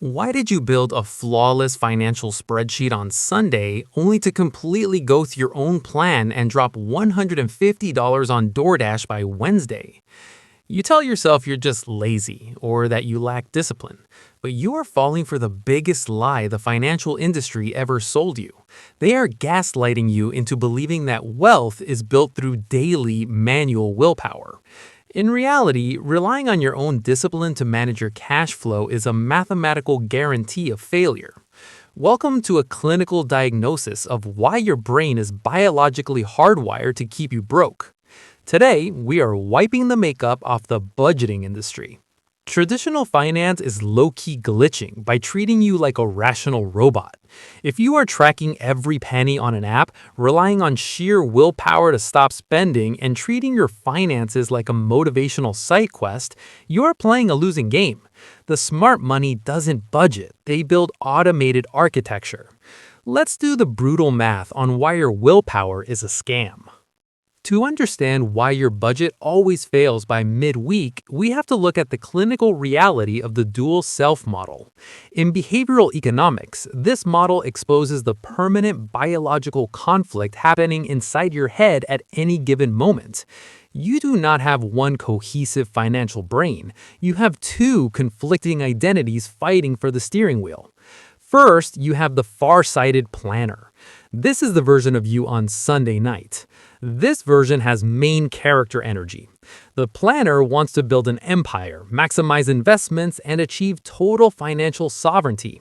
Why did you build a flawless financial spreadsheet on Sunday only to completely go through your own plan and drop $150 on DoorDash by Wednesday? You tell yourself you're just lazy or that you lack discipline, but you are falling for the biggest lie the financial industry ever sold you. They are gaslighting you into believing that wealth is built through daily manual willpower. In reality, relying on your own discipline to manage your cash flow is a mathematical guarantee of failure. Welcome to a clinical diagnosis of why your brain is biologically hardwired to keep you broke. Today, we are wiping the makeup off the budgeting industry. Traditional finance is low-key glitching by treating you like a rational robot. If you are tracking every penny on an app, relying on sheer willpower to stop spending, and treating your finances like a motivational side quest, you are playing a losing game. The smart money doesn't budget, they build automated architecture. Let's do the brutal math on why your willpower is a scam. To understand why your budget always fails by mid-week, we have to look at the clinical reality of the dual self model. In behavioral economics, this model exposes the permanent biological conflict happening inside your head at any given moment. You do not have one cohesive financial brain. You have two conflicting identities fighting for the steering wheel. First, you have the farsighted planner. This is the version of you on Sunday night. This version has main character energy. The planner wants to build an empire, maximize investments, and achieve total financial sovereignty.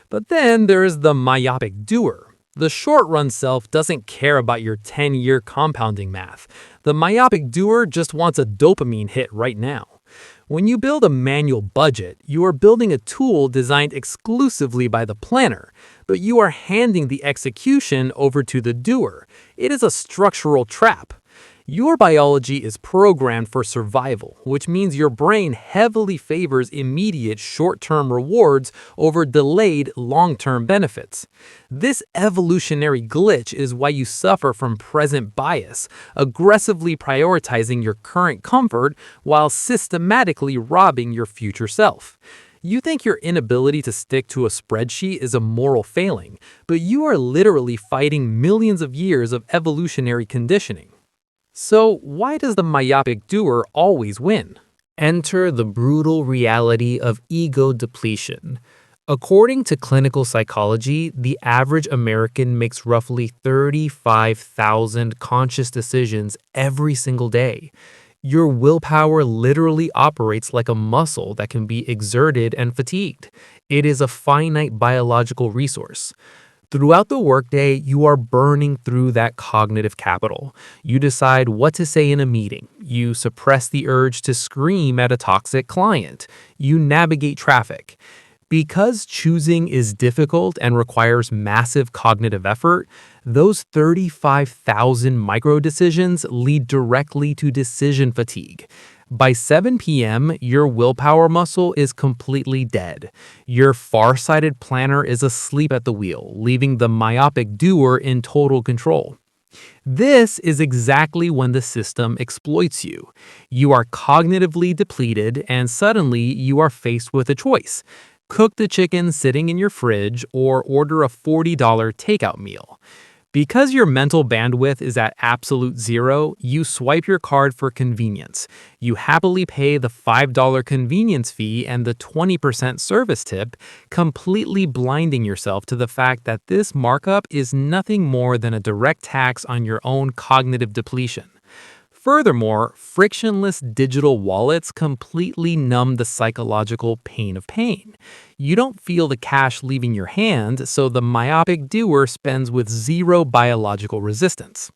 But then there is the myopic doer. The short-run self doesn't care about your 10-year compounding math. The myopic doer just wants a dopamine hit right now. When you build a manual budget, you are building a tool designed exclusively by the planner, but you are handing the execution over to the doer. It is a structural trap. Your biology is programmed for survival, which means your brain heavily favors immediate short-term rewards over delayed long-term benefits. This evolutionary glitch is why you suffer from present bias, aggressively prioritizing your current comfort while systematically robbing your future self. You think your inability to stick to a spreadsheet is a moral failing, but you are literally fighting millions of years of evolutionary conditioning. So why does the myopic doer always win? Enter the brutal reality of ego depletion. According to clinical psychology, the average American makes roughly 35,000 conscious decisions every single day. Your willpower literally operates like a muscle that can be exerted and fatigued. It is a finite biological resource. Throughout the workday, you are burning through that cognitive capital. You decide what to say in a meeting. You suppress the urge to scream at a toxic client. You navigate traffic. Because choosing is difficult and requires massive cognitive effort, those 35,000 micro-decisions lead directly to decision fatigue. By 7 p.m., your willpower muscle is completely dead. Your farsighted planner is asleep at the wheel, leaving the myopic doer in total control. This is exactly when the system exploits you. You are cognitively depleted, and suddenly you are faced with a choice. Cook the chicken sitting in your fridge or order a $40 takeout meal. Because your mental bandwidth is at absolute zero, you swipe your card for convenience. You happily pay the $5 convenience fee and the 20% service tip, completely blinding yourself to the fact that this markup is nothing more than a direct tax on your own cognitive depletion. Furthermore, frictionless digital wallets completely numb the psychological pain of pain. You don't feel the cash leaving your hand, so the myopic doer spends with zero biological resistance.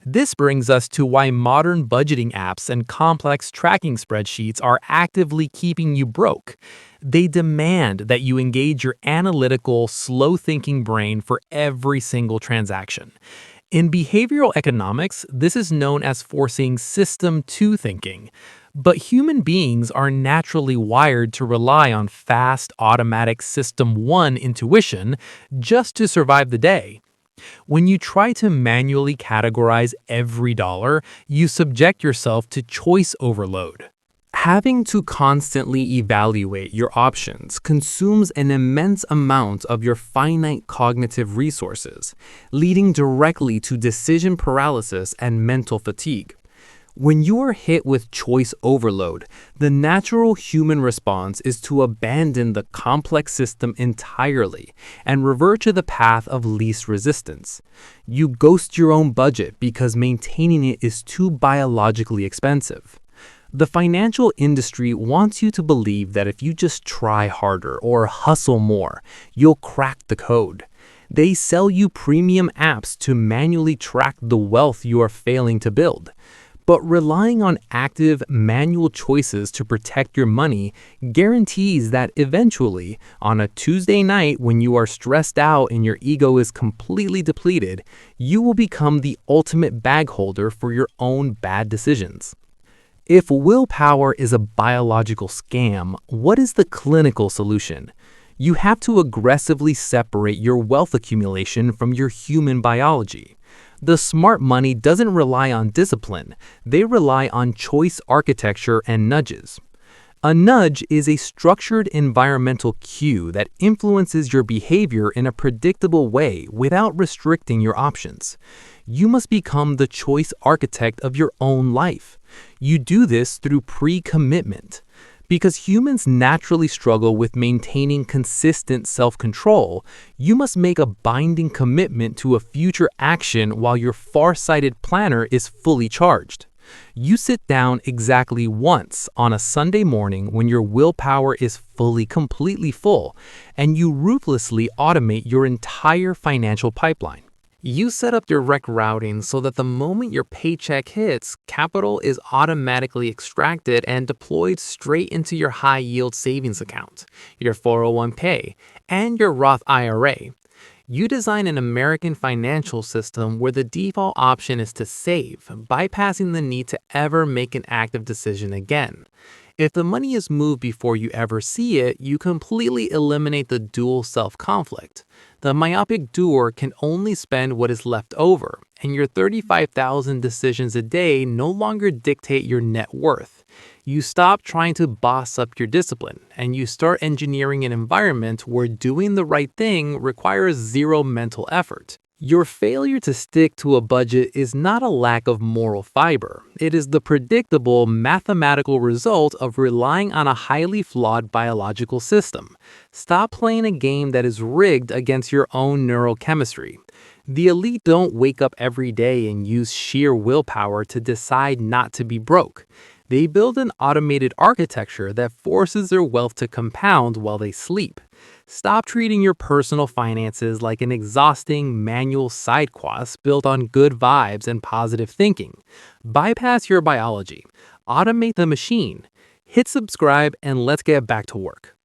This brings us to why modern budgeting apps and complex tracking spreadsheets are actively keeping you broke. They demand that you engage your analytical, slow-thinking brain for every single transaction. In behavioral economics, this is known as forcing System 2 thinking. But human beings are naturally wired to rely on fast, automatic System 1 intuition just to survive the day. When you try to manually categorize every dollar, you subject yourself to choice overload. Having to constantly evaluate your options consumes an immense amount of your finite cognitive resources, leading directly to decision paralysis and mental fatigue. When you are hit with choice overload, the natural human response is to abandon the complex system entirely and revert to the path of least resistance. You ghost your own budget because maintaining it is too biologically expensive. The financial industry wants you to believe that if you just try harder or hustle more, you'll crack the code. They sell you premium apps to manually track the wealth you are failing to build. But relying on active, manual choices to protect your money guarantees that eventually, on a Tuesday night when you are stressed out and your ego is completely depleted, you will become the ultimate bag holder for your own bad decisions. If willpower is a biological scam, what is the clinical solution? You have to aggressively separate your wealth accumulation from your human biology. The smart money doesn't rely on discipline, they rely on choice architecture and nudges. A nudge is a structured environmental cue that influences your behavior in a predictable way without restricting your options. You must become the choice architect of your own life. You do this through pre-commitment. Because humans naturally struggle with maintaining consistent self-control, you must make a binding commitment to a future action while your farsighted planner is fully charged. You sit down exactly once on a Sunday morning when your willpower is completely full, and you ruthlessly automate your entire financial pipeline. You set up direct routing so that the moment your paycheck hits, capital is automatically extracted and deployed straight into your high-yield savings account, your 401k, and your Roth IRA. You design an American financial system where the default option is to save, bypassing the need to ever make an active decision again. If the money is moved before you ever see it, you completely eliminate the dual self-conflict. The myopic doer can only spend what is left over, and your 35,000 decisions a day no longer dictate your net worth. You stop trying to boss up your discipline, and you start engineering an environment where doing the right thing requires zero mental effort. Your failure to stick to a budget is not a lack of moral fiber. It is the predictable mathematical result of relying on a highly flawed biological system. Stop playing a game that is rigged against your own neurochemistry. The elite don't wake up every day and use sheer willpower to decide not to be broke. They build an automated architecture that forces their wealth to compound while they sleep. Stop treating your personal finances like an exhausting manual side quest built on good vibes and positive thinking. Bypass your biology. Automate the machine. Hit subscribe and let's get back to work.